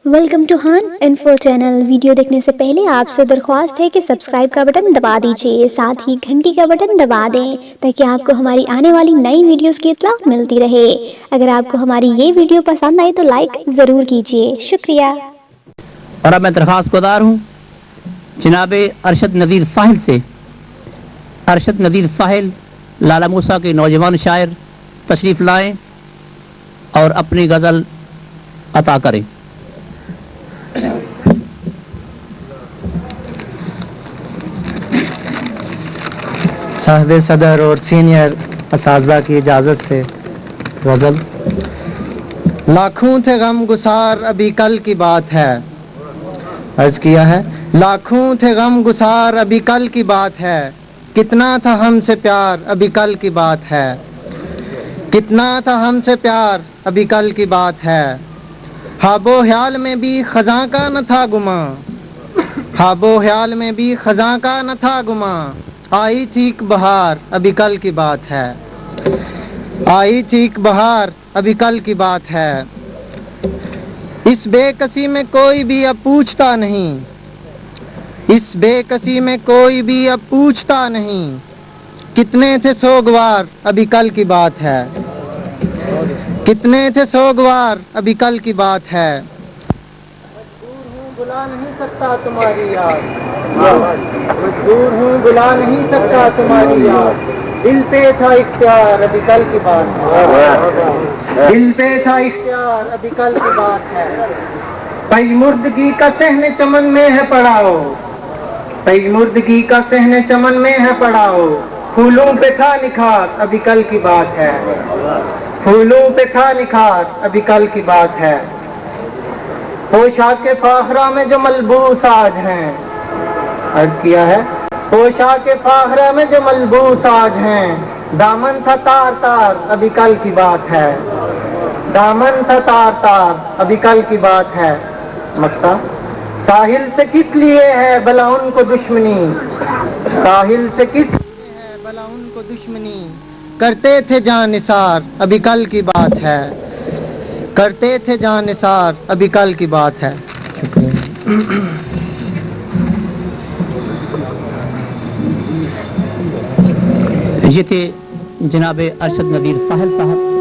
Welcome to हान info channel. Video देखने से पहले आपसे दरख्वास्त है कि सब्सक्राइब का बटन दबा दीजिए, साथ ही घंटी का बटन दबा दें ताकि आपको हमारी आने वाली नई वीडियोस की इत्तला मिलती रहे। अगर आपको हमारी ये वीडियो पसंद आई तो लाइक ज़रूर कीजिए, शुक्रिया। और अब मैं दरख्वास्त गुजार हूँ जनाब अरशद नज़ीर साहिल से। अरशद नज़ीर साहिल लाला मूसा के नौजवान शायर तशरीफ़ लाएँ और अपनी गज़ल अता करें। साहिब सदर और सीनियर असातिज़ा की इजाज़त से गज़ल। लाखों थे गम गुसार अभी कल की बात है। अर्ज़ किया है, लाखों थे गम गुसार अभी कल की बात है। कितना था हमसे प्यार अभी कल की बात है। कितना था हमसे प्यार अभी कल की बात है। हाबो ख्याल में भी खज़ां का न था गुमा। हाबो ख्याल में भी खज़ां का न था गुमा। आई थी एक बहार अभी कल की बात है। आई थी एक बहार अभी कल की बात है। इस बेकसी में कोई भी अब पूछता नहीं। इस बेकसी में कोई भी अब पूछता नहीं। कितने थे सोगवार अभी कल की बात है। कितने थे सोगवार अभी कल की बात है। मजबूर हूँ बुला नहीं सकता तुम्हारी याद। मजबूर हूँ बुला नहीं सकता तुम्हारी याद। दिल पे था इख्तियार अभी कल की बात है। दिल पे था इख्तियार अभी कल की बात है। पई मुर्दगी का सहने चमन में है पड़ाओ। पई मुर्दगी का सहने चमन में है पड़ाओ। फूलों पे था निखार अभी कल की बात है। फूलों पे था निखार अभी कल की बात है। पोशाक के फाखरा में जो मलबूस आज हैं। अर्ज किया है, पोशाक के फाखरा में जो मलबूस आज हैं। दामन था तार तार अभी कल की बात है। दामन था तार तार अभी कल की बात है। मक्ता साहिल से किस लिए है भला उनको दुश्मनी। साहिल से किस लिए है भला उनको दुश्मनी। करते थे जान निसार अभी कल की बात है। करते थे जान निसार अभी कल की बात है। ये थे जनाब अरशद नज़ीर साहिल साहब।